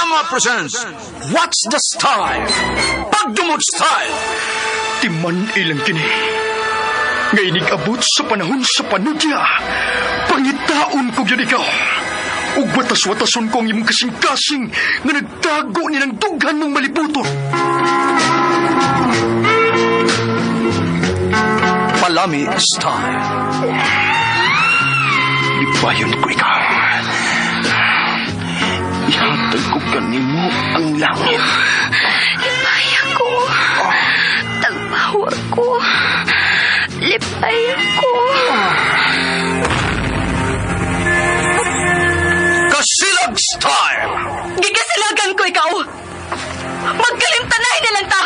Drama presents What's the Style? Pagdumot Style. Timan ilang kini. Ngay nag-abot sa panahon sa panudya. Pangitaon ko yun ikaw. Ug watas-watason ko ang imong kasing-kasing nga nagtago nilang dughan mong malibuton. Palami Style. Libayon ko ikaw. Ihatag ko kanimo ang langit. Lipay ako. Tagbaho ako. Lipay ako. Kasilag Style. Gigasilagan ko ikaw. Magkalimtanay na lang ta.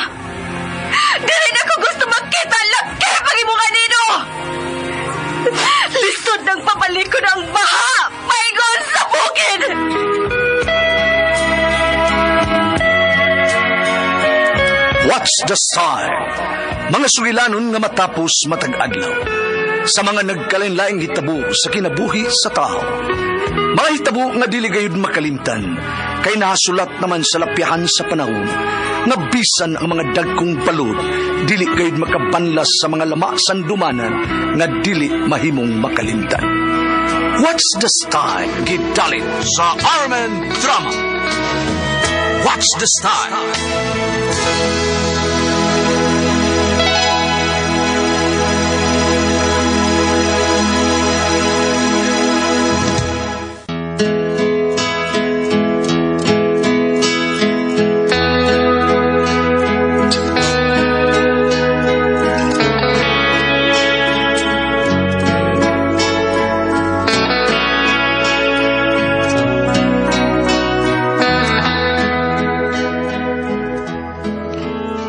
Dili na ko gusto magkita ang laki pag-imo kanino. Lisod ng papalikod ang baha. Maygon sa bukid. What's the Style? Mga sugilanon nga matapos matag-adlaw. Sa mga nagkalain-laing hitabo sa kinabuhi sa tao. Mga hitabo nga dili gayud makalimtan, kay nahasulat naman sa lapyahan sa panahon, nga bisan ang mga dagkong balod, dili gayud makabanlas sa mga lama sandumanan, nga dili mahimong makalimtan. What's the Style? Gidalit sa Armen Drama. What's the Style?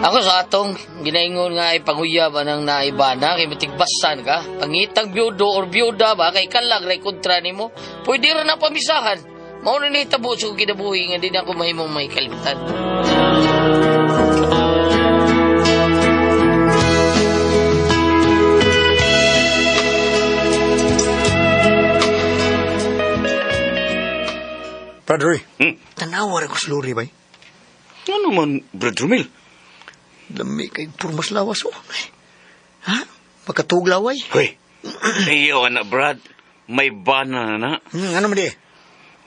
Ako sa atong ginaingon nga ay panguyaban ng naibana kay matigbasan ka. Pangitang biyudo or biyuda ba kay kalag ray kontra nimo. Pwede ra na pamisahan. Mao na ni tabo sa kinabuhi nga di na ako mahimong may kalimtan. Brother, tanawa ko sa luri ba? Ano man, Brad Romel? Dami kay turmas lawas o. Ha? Magkatuglaway? Hoy, iyo anak Brad, may bana na. Ano man di?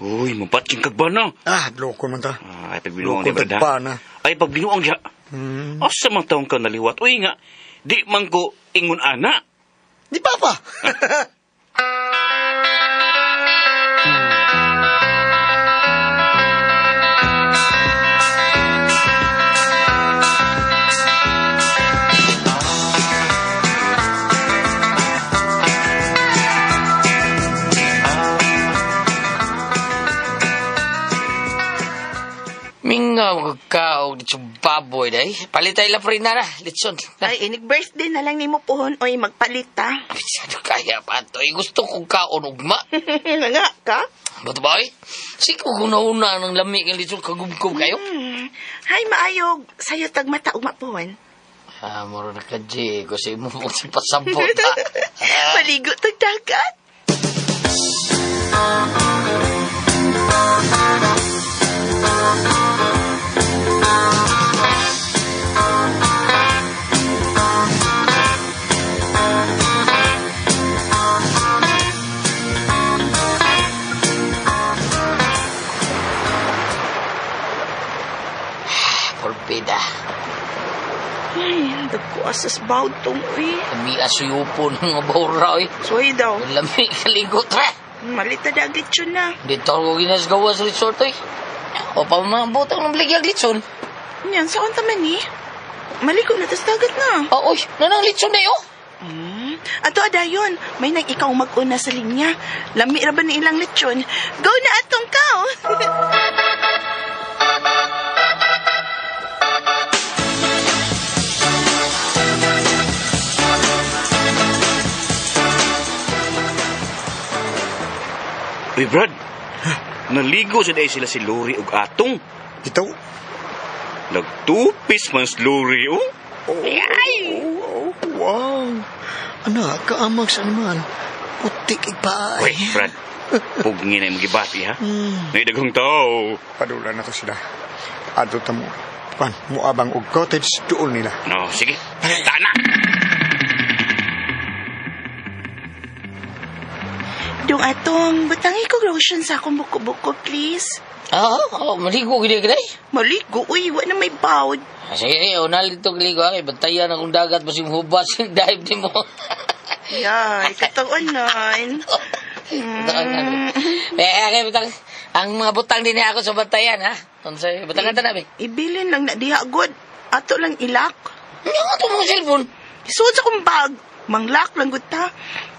Uy, mapatsing kag bana. Loko man ta. Ay, pagbinuang ni Loko Brad ha. tagpana. Ay, pagbinuang siya. Asa man taong ka naliwat? Uy nga, di man ko ingon ana. Di papa. Mingaw ka og dito baboy day. Palitay la prin na litson. Ay, inig birthday na lang ni mo pohon. Oy, magpalita. Bisado kaya pa to. Gusto kong kaon ugma. Nga ka? Bato ba oy? Sige kung una ng lamig ang litson kagumkum kayo. Hay, maayog. Sa'yo tagmata ugma pohon. Moro na ka, G. Kasi mo mo si pasabot, ha? Maligo tagdagat. Porbida. Ay, nagkuasas bawd tong, uy. Kami asuyupo ng mga bawra, oy. Soy daw. Lamig kaligot, ra. Malita dagit yun na. Dito ako ginasgawa sa resort, oy. O pa mabutang ng bligyag litson. Yan, saan taman ni? Maligo na tas dagat na. Oy, nanang litson na yun. Ato adayon, may nang ikaw mag-una sa linya. Lami ra ba ni ilang lechon? Go na atong kao. Uy, Brad, naligo sa day sila si Lori ug Atong. Ito? Nagtupis man si Lori, oh. Wow. Anak, kaamag sa naman. Putik Uy, ipay. Brad, Pugngin na yung magibati, ha? May dagong tao. Padula na to sila. Adto ta mo. Kan, muabang og cottage doon nila. No, sige. Tana! Dong atong, batangi ko lotion sa akong buko-buko, please. Maligo gini. Maligo, uy, wala na may bawd. Sige, unal dito giligo kay bantayan akong dagat basing hubas yung dive ni mo. Yay, katawanan. Kaya butang ang mga butang din ako sa bantayan ha. Unsay butangan ta nabi? Ibilin lang na diha god. Ato lang ilak. Yung ato mo cellphone. Isuod sa kong bag. Manglak lang gud ta.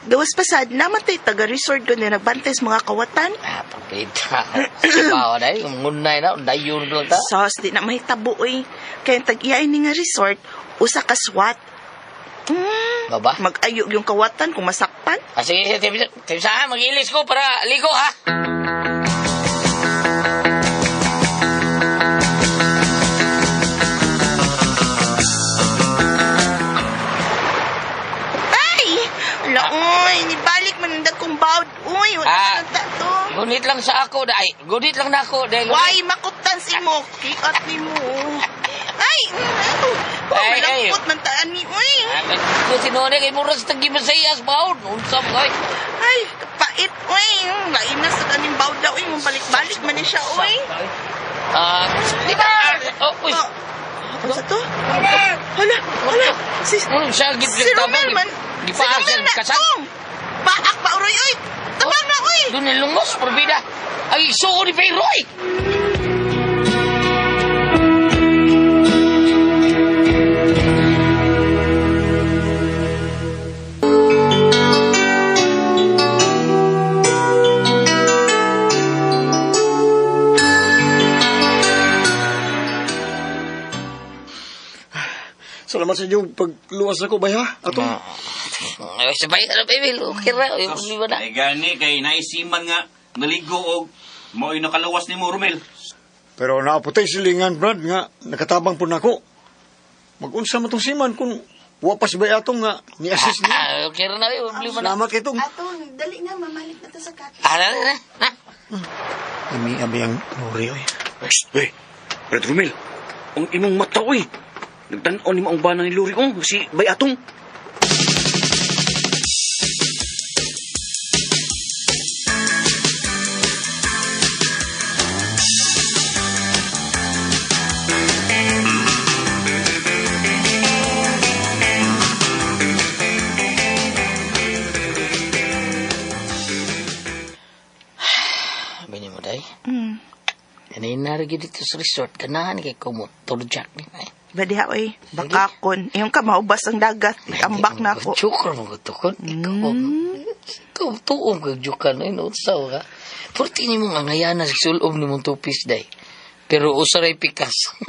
Gawas pasad naman tay taga-resort ko na nagbantay sa mga kawatan. Papita. Sabaw dai, ngunay na dayon lang ta. Sos, di na mahitabo eh. Kaya tag-iyay ni nga resort, usa ka SWAT. Baba? Mag-ayo yung kawatan kung masakpan. Sige, sa mag-ilis ko para ligo ha. Laoy, nibalik man ang dagkong bawd. Uy, wala na to. Gunit lang sa ako, dai. Gunit lang na ako, dai. Why, makuptan si mo. Kiat ni mo. Ay, malangkot man taan ni, uy. Kasi noon kay Muras tagi Masayas, bawd. Unsam koy. Ay, kapait, uy. Lain na sa taning bawd daw, uy. Balik-balik man ni siya, uy. Di ba? Uy. Ano sa to? Hala. Si Romel man. Di pa asal kasal. Paak pa, uroy, uy. Tabang na, uy. Doon nilungos, porbida. Ay, suo ni Payroy. Salamat sa inyong pagluwas ako, bay, ha? Ato? Ay, sabay ka na, baby. Okay ra. Di ba na? Ay gani, kay naisiman nga, naligo og mo'y nakalawas ni mo, Romel. Pero naaputay silingan, Brad, nga nakatabang po na ako. Mag-unsa man tong siman kung wapas bay atong nga ni-assist niya. Okay ra na, baby. Salamat kay itong. Atong, dali nga, mamalik na to sa kat. Na. Ami ang nuri, oy. Uy, Brad Romel, ang imong mata, uy. Nagtan-on ni mo ang banang ni Luri, si Bayatong. Bini mo, day. Kanina rin dito sa resort, ganahan kay kumutulojak ni ay. Badiha, uy. Bakakon. Iyong ka, maubas ang dagat. Itambak na ako. Chukar mo ko tukon. Ikaw tuong kagjukan. Ay, nautsaw ka. Purti ni mo nga ngayana sa sulom ni mong tupis, day. Pero usaray pikas.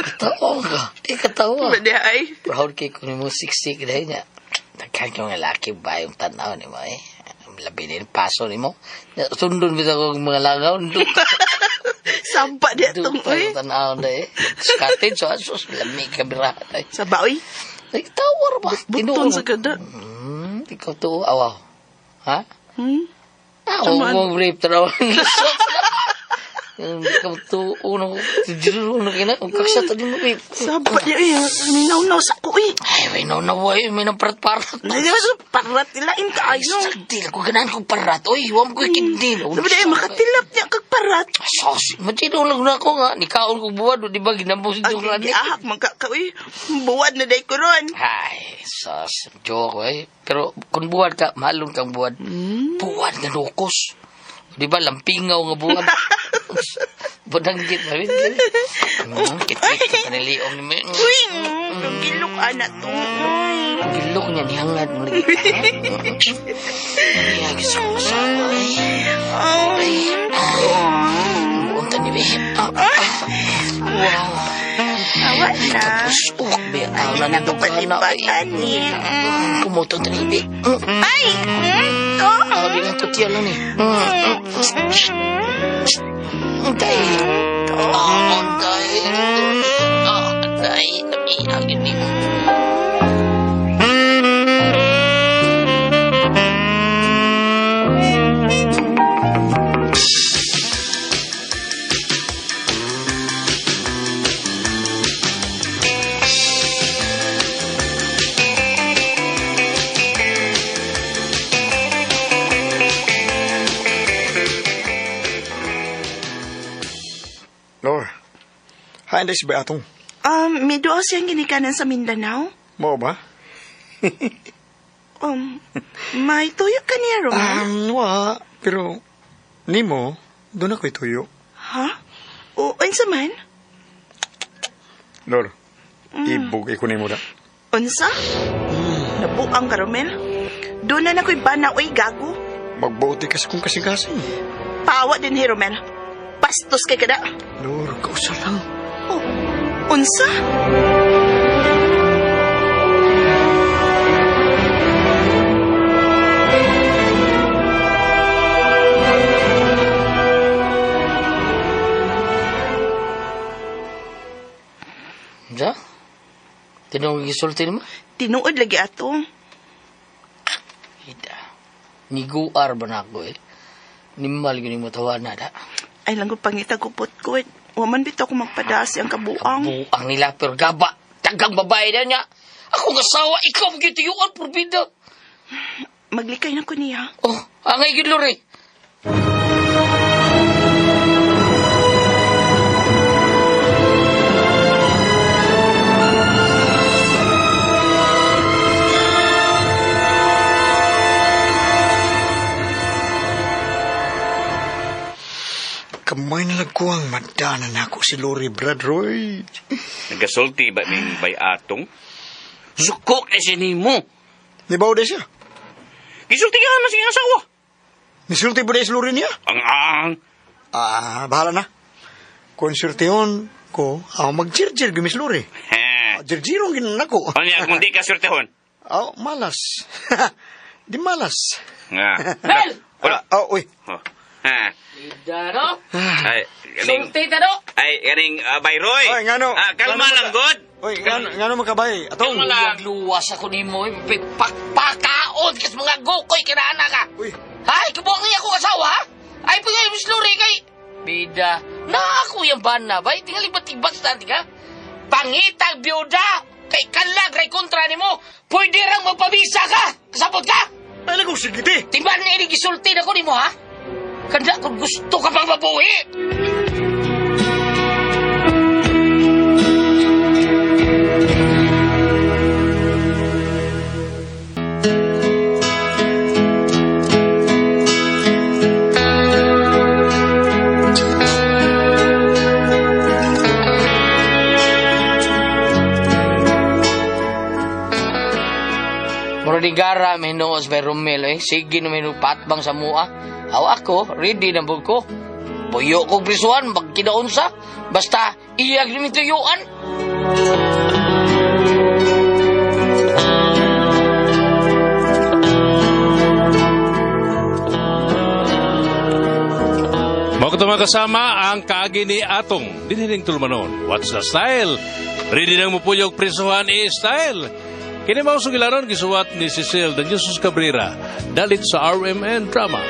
Katawa ka. Katawa. Badiha, ay. Proud kay ko ni mo siksik, day niya. Nagkang yung lalaki ba yung tanaw ni mo, eh. Labi din paso ni mo. Sundon bita ko mga langaw. Samba di atong, uy. Tanaw na eh. Skatin, so asos, lamig ka birahan eh. Saba, uy. Ay, tawar ba? Button sa kada. Ikaw to, awaw. Ha? Ako, Saman. mong rape taraw. Ikaw to, unang, kina, kung kaksa to din mo, babe. Saba di, uy. Minaw-naw sa ko, uy. Ay, may naway, may naparat-parat. Ay, parat ilain ka, ayo. Dili ko ganahan kong parat. Uy, huwag ko ikindil. Saba di, makatilap niya kag parat. Sos, matino lang na ako nga. Nikaon ko buwan, di ba, ginambos ito nga. Ay, ahak, magkaka, uy. Buwad na day ko ron. Ay, sos, joke, eh. Pero kung buwan ka, mahalon kang buwan. Buwan nga lukos. Di ba, lampingaw nga buwan. Budanggit na rin. Kit-kit ka paniliong ni mo. Uy, gilok anak to. Gilok niya, nihangad mo rin. Nihagis ako sa ay. Ay, buunta ni Beh. Wow. Awan na. Tapos, be, ako na nito ka na. Kumutong na ni Beh. Ay! Sabi nga to tiyan lang eh. Tay. Tay. Tay. Namiagin ni mo. Lor, hain day si bay atong. May duwa siyang ginikanan sa Mindanao. Mo ba? May tuyo ka niya, Romel. Wa. Pero, nimo, doon ako'y tuyo. Ha? O, unsa man? Lor, ibugay ko nimo da. Unsa? Nabuang ka, Romel. Doon na nako'y bana, oy, gago. Magbuti kasi kung kasing-kasing. Pawa din, he, Romel. Pastos kay kada. Lor, kausap lang. Oh, unsa? Ja? Tinong gisulti mo? Tinuod lagi ato. Ida. Niguar ba na ako eh? Nimal gini mo tawana da. Ay lang ko pangita kupot ko. Waman bito ko magpadasi ang kabuang. Buang nila pero gaba. Tagang babae na niya. Ako asawa, ikaw magituyuan porbida. Maglikay na ko niya. Oh, angay gid lori. Kamay na lagkuang madanan ako si Lori Brad Roy. Nagasulti ba ning bayatong? Suko kasi nimo. Nibaw day siya. Gisulti ka na siyang asawa. Nisulti ba day si Lori niya? Ang. Bahala na. Konsertihon ko, mag-jirjir gimis Lori. Ha. Jirjirong ginan ako. Ano niya kung di ka surtehon? Malas. Di malas. Nga. Hel! Wala. Uy. Oh. Ha. Ida no? Ay, ganing. Sulti ta no? Ay, ganing Bayroy. Oy, ngano? Kalma lang, God. Uy, ngano makabay? Atong. Kalma lang. Luwas ako nimo, pakpakaon kas mga gokoy kinana ka. Uy. Hay, kabuang niya ako asawa, ha? Ay, pagay, Miss Lori, kay... Bida, na ako yung bana, ba? Tingali ba tibas natin ka? Pangitag byuda, kay kalag, ray kontra ni mo, pwede rang magpabisa ka, kasapot ka? Ay, nagong sigiti. Timban na inigisulti na ko ni mo, ha? Kanda kung gusto ka pang mabuhi. Gara minuos by Romel eh. Sige na minu patbang sa mua. Aw ako, ready na bug ko. Puyo ko prisuan, magkinaon sa. Basta iyag ni tuyuan. Mga mga kasama ang kaagi ni Atong. Diniling tulmanon. What's the style? Ready nang mupuyog prisuhan i-style. Kini mao sugilanon gisuwat ni Cecil de Jesus Cabrera dalit sa RMN Drama.